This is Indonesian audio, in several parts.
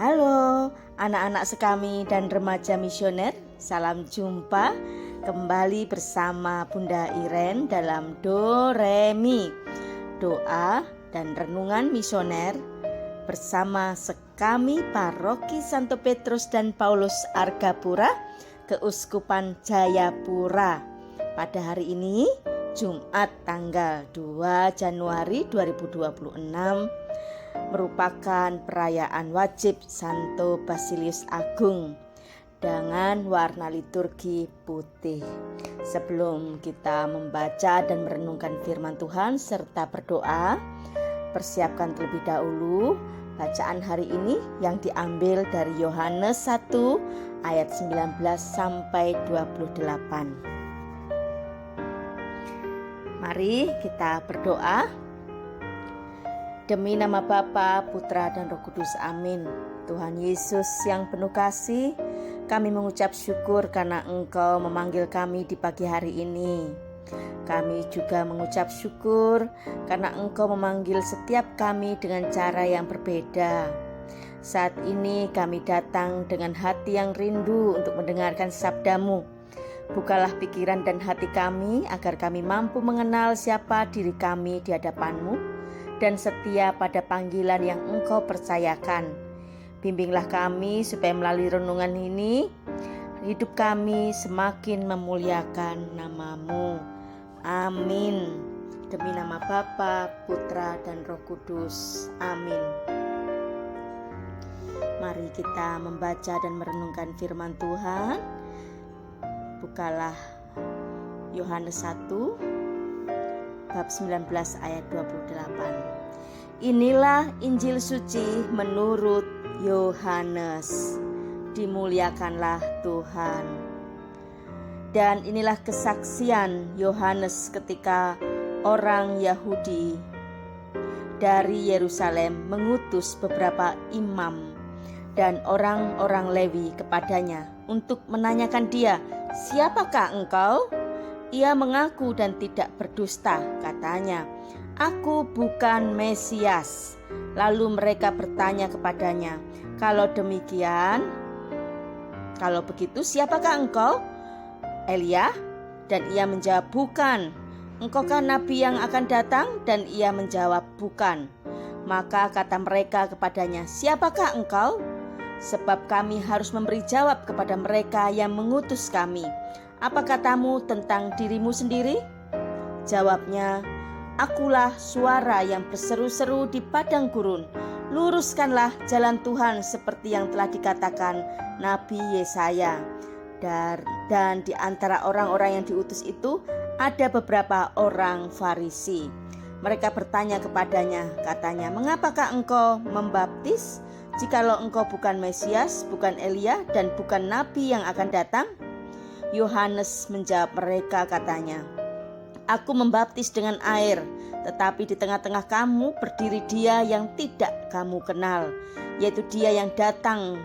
Halo anak-anak sekami dan remaja misioner, salam jumpa kembali bersama Bunda Iren dalam Do Re Mi, doa dan renungan misioner bersama sekami Paroki Santo Petrus dan Paulus Argapura, Keuskupan Jayapura. Pada hari ini, Jumat tanggal 2 Januari 2026, merupakan perayaan wajib Santo Basilius Agung dengan warna liturgi putih. Sebelum kita membaca dan merenungkan firman Tuhan serta berdoa, persiapkan terlebih dahulu bacaan hari ini yang diambil dari Yohanes 1 ayat 19 sampai 28. Mari kita berdoa. Demi nama Bapa, Putra, dan Roh Kudus, amin. Tuhan Yesus yang penuh kasih, kami mengucap syukur karena Engkau memanggil kami di pagi hari ini. Kami juga mengucap syukur karena Engkau memanggil setiap kami dengan cara yang berbeda. Saat ini kami datang dengan hati yang rindu untuk mendengarkan sabda-Mu. Bukalah pikiran dan hati kami agar kami mampu mengenal siapa diri kami di hadapan-Mu dan setia pada panggilan yang Engkau percayakan. Bimbinglah kami supaya melalui renungan ini, hidup kami semakin memuliakan nama-Mu. Amin. Demi nama Bapa, Putra, dan Roh Kudus. Amin. Mari kita membaca dan merenungkan firman Tuhan. Bukalah Yohanes 1 bab 19 ayat 28. Inilah Injil suci menurut Yohanes. Dimuliakanlah Tuhan. Dan inilah kesaksian Yohanes ketika orang Yahudi dari Yerusalem mengutus beberapa imam dan orang-orang Lewi kepadanya untuk menanyakan dia, "Siapakah engkau?" Ia mengaku dan tidak berdusta, katanya, "Aku bukan Mesias." Lalu mereka bertanya kepadanya, "Kalau demikian, kalau begitu siapakah engkau? Elia?" Dan ia menjawab, "Bukan." "Engkaukah nabi yang akan datang?" Dan ia menjawab, "Bukan." Maka kata mereka kepadanya, "Siapakah engkau?" Sebab kami harus memberi jawab kepada mereka yang mengutus kami. "Apa katamu tentang dirimu sendiri?" Jawabnya, "Akulah suara yang berseru-seru di padang gurun. Luruskanlah jalan Tuhan seperti yang telah dikatakan Nabi Yesaya." Dan di antara orang-orang yang diutus itu ada beberapa orang Farisi. Mereka bertanya kepadanya, katanya, "Mengapakah engkau membaptis jikalau engkau bukan Mesias, bukan Elia, dan bukan nabi yang akan datang?" Yohanes menjawab mereka, katanya, "Aku membaptis dengan air, tetapi di tengah-tengah kamu berdiri Dia yang tidak kamu kenal, yaitu Dia yang datang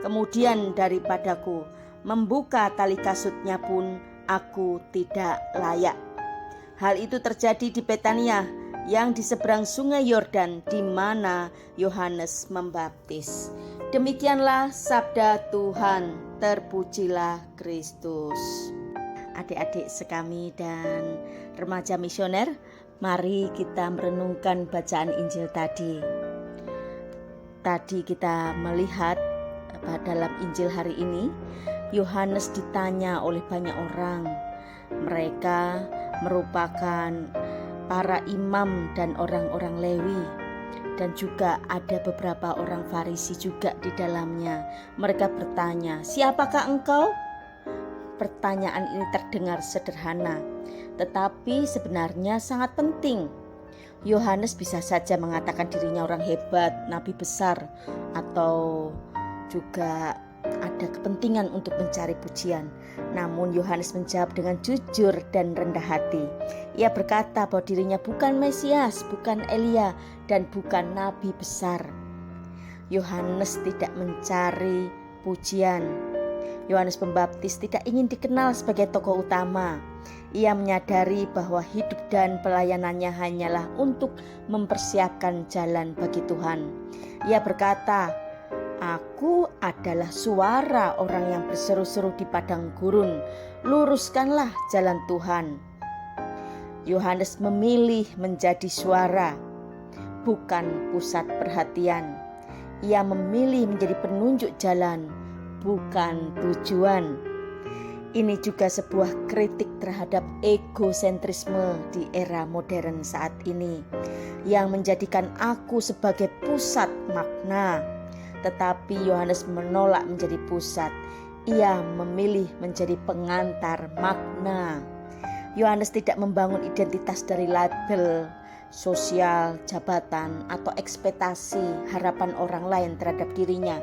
kemudian daripadaku. Membuka tali kasutnya pun aku tidak layak." Hal itu terjadi di Betania yang di seberang sungai Yordan, di mana Yohanes membaptis. Demikianlah sabda Tuhan, terpujilah Kristus. Adik-adik sekami dan remaja misioner, mari kita merenungkan bacaan Injil tadi. Tadi kita melihat dalam Injil hari ini, Yohanes ditanya oleh banyak orang. Mereka merupakan para imam dan orang-orang Lewi, dan juga ada beberapa orang Farisi juga di dalamnya. Mereka bertanya, "Siapakah engkau?" Pertanyaan ini terdengar sederhana, tetapi sebenarnya sangat penting. Yohanes bisa saja mengatakan dirinya orang hebat, nabi besar, atau juga ada kepentingan untuk mencari pujian. Namun Yohanes menjawab dengan jujur dan rendah hati. Ia berkata bahwa dirinya bukan Mesias, bukan Elia, dan bukan nabi besar. Yohanes tidak mencari pujian. Yohanes Pembaptis tidak ingin dikenal sebagai tokoh utama. Ia menyadari bahwa hidup dan pelayanannya hanyalah untuk mempersiapkan jalan bagi Tuhan. Ia berkata, Aku adalah suara orang yang berseru-seru di padang gurun, luruskanlah jalan Tuhan. Yohanes memilih menjadi suara, bukan pusat perhatian. Ia memilih menjadi penunjuk jalan, bukan tujuan. Ini juga sebuah kritik terhadap egosentrisme di era modern saat ini, yang menjadikan aku sebagai pusat makna. Tetapi Yohanes menolak menjadi pusat. Ia memilih menjadi pengantar makna. Yohanes tidak membangun identitas dari label sosial, jabatan, atau ekspektasi harapan orang lain terhadap dirinya,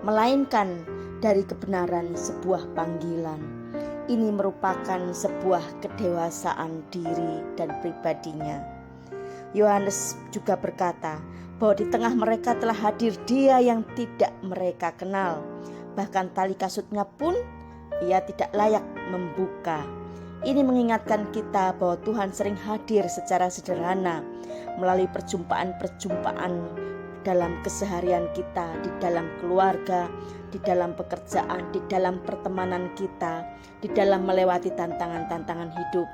melainkan dari kebenaran sebuah panggilan. Ini merupakan sebuah kedewasaan diri dan pribadinya. Yohanes juga berkata bahwa di tengah mereka telah hadir Dia yang tidak mereka kenal. Bahkan tali kasutnya pun ia tidak layak membuka. Ini mengingatkan kita bahwa Tuhan sering hadir secara sederhana melalui perjumpaan-perjumpaan dalam keseharian kita, di dalam keluarga, di dalam pekerjaan, di dalam pertemanan kita, di dalam melewati tantangan-tantangan hidup.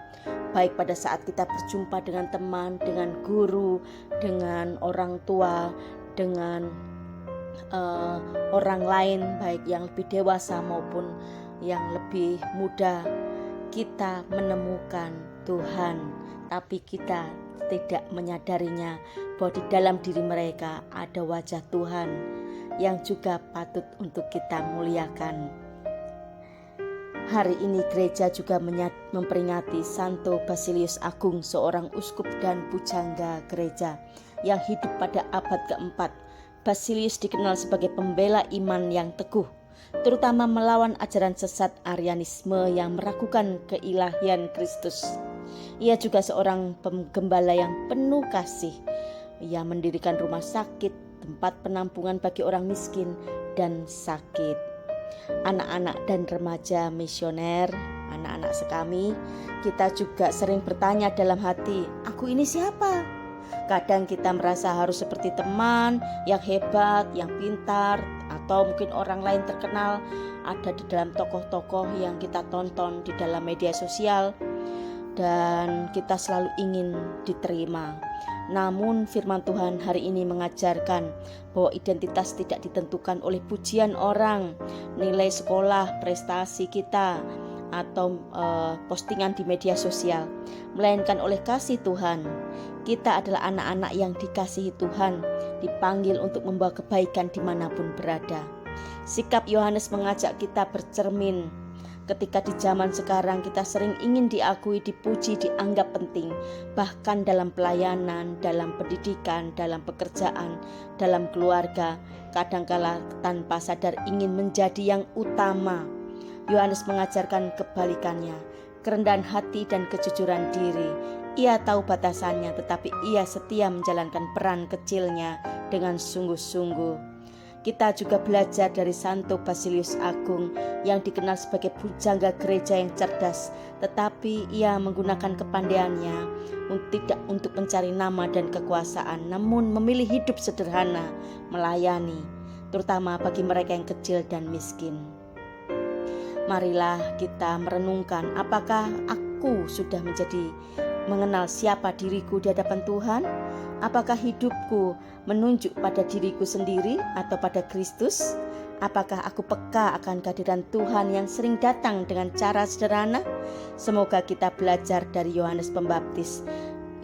Baik pada saat kita berjumpa dengan teman, dengan guru, dengan orang tua, dengan orang lain, baik yang lebih dewasa maupun yang lebih muda. Kita menemukan Tuhan, tapi kita tidak menyadarinya bahwa di dalam diri mereka ada wajah Tuhan yang juga patut untuk kita muliakan. Hari ini gereja juga memperingati Santo Basilius Agung, seorang uskup dan pujangga gereja yang hidup pada abad keempat. Basilius dikenal sebagai pembela iman yang teguh, terutama melawan ajaran sesat Arianisme yang meragukan keilahian Kristus. Ia juga seorang penggembala yang penuh kasih. Ia mendirikan rumah sakit, tempat penampungan bagi orang miskin dan sakit. Anak-anak dan remaja misioner, anak-anak sekami, kita juga sering bertanya dalam hati, aku ini siapa? Kadang kita merasa harus seperti teman yang hebat, yang pintar, atau mungkin orang lain terkenal ada di dalam tokoh-tokoh yang kita tonton di dalam media sosial, dan kita selalu ingin diterima. Namun firman Tuhan hari ini mengajarkan bahwa identitas tidak ditentukan oleh pujian orang, nilai sekolah, prestasi kita, atau postingan di media sosial, melainkan oleh kasih Tuhan. Kita adalah anak-anak yang dikasihi Tuhan, dipanggil untuk membawa kebaikan dimanapun berada. Sikap Yohanes mengajak kita bercermin. Ketika di zaman sekarang kita sering ingin diakui, dipuji, dianggap penting, bahkan dalam pelayanan, dalam pendidikan, dalam pekerjaan, dalam keluarga, kadangkala tanpa sadar ingin menjadi yang utama. Yohanes mengajarkan kebalikannya, kerendahan hati dan kejujuran diri. Ia tahu batasannya, tetapi ia setia menjalankan peran kecilnya dengan sungguh-sungguh. Kita juga belajar dari Santo Basilius Agung yang dikenal sebagai pujangga gereja yang cerdas, tetapi ia menggunakan kepandaiannya tidak untuk mencari nama dan kekuasaan, namun memilih hidup sederhana, melayani, terutama bagi mereka yang kecil dan miskin. Marilah kita merenungkan, apakah aku sudah mengenal siapa diriku di hadapan Tuhan? Apakah hidupku menunjuk pada diriku sendiri atau pada Kristus? Apakah aku peka akan kehadiran Tuhan yang sering datang dengan cara sederhana? Semoga kita belajar dari Yohanes Pembaptis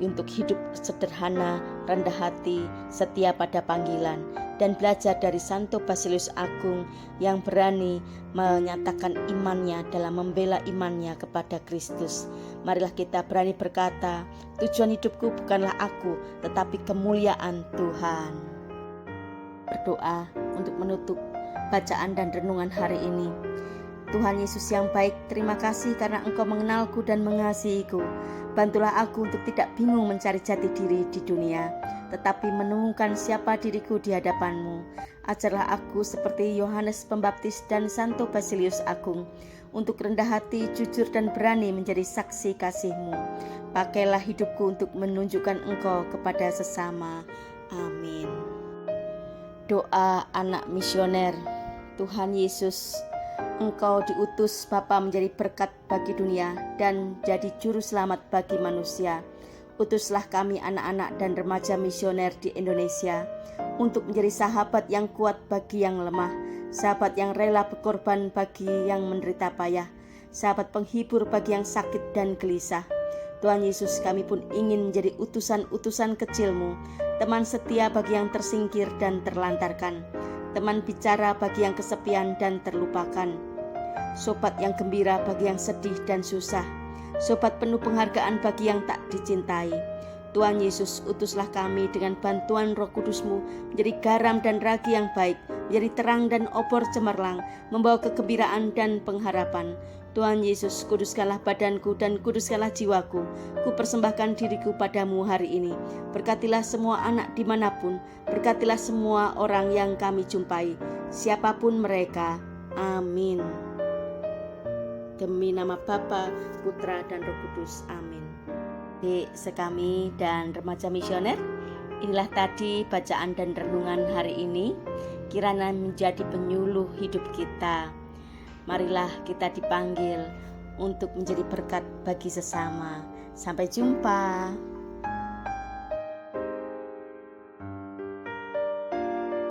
untuk hidup sederhana, rendah hati, setia pada panggilan, dan belajar dari Santo Basilius Agung yang berani menyatakan imannya dalam membela imannya kepada Kristus. Marilah kita berani berkata, tujuan hidupku bukanlah aku, tetapi kemuliaan Tuhan. Berdoa untuk menutup bacaan dan renungan hari ini. Tuhan Yesus yang baik, terima kasih karena Engkau mengenalku dan mengasihiku. Bantulah aku untuk tidak bingung mencari jati diri di dunia, tetapi menemukan siapa diriku di hadapan-Mu. Ajarlah aku seperti Yohanes Pembaptis dan Santo Basilius Agung, untuk rendah hati, jujur dan berani menjadi saksi kasih-Mu. Pakailah hidupku untuk menunjukkan Engkau kepada sesama. Amin. Doa anak misioner. Tuhan Yesus, Engkau diutus Bapa menjadi berkat bagi dunia dan jadi juru selamat bagi manusia. Utuslah kami anak-anak dan remaja misioner di Indonesia untuk menjadi sahabat yang kuat bagi yang lemah, sahabat yang rela berkorban bagi yang menderita payah, sahabat penghibur bagi yang sakit dan gelisah. Tuhan Yesus, kami pun ingin menjadi utusan-utusan kecil-Mu, teman setia bagi yang tersingkir dan terlantarkan, teman bicara bagi yang kesepian dan terlupakan, sobat yang gembira bagi yang sedih dan susah, sobat penuh penghargaan bagi yang tak dicintai. Tuhan Yesus, utuslah kami dengan bantuan Roh Kudus-Mu menjadi garam dan ragi yang baik, menjadi terang dan obor cemerlang, membawa kegembiraan dan pengharapan. Tuhan Yesus, kuduskanlah badanku dan kuduskanlah jiwaku. Ku persembahkan diriku padamu hari ini. Berkatilah semua anak dimanapun, berkatilah semua orang yang kami jumpai, siapapun mereka. Amin. Demi nama Bapa, Putra, dan Roh Kudus. Amin. Adik sekami dan remaja misioner, inilah tadi bacaan dan renungan hari ini. Kiranya menjadi penyuluh hidup kita. Marilah kita dipanggil untuk menjadi berkat bagi sesama. Sampai jumpa.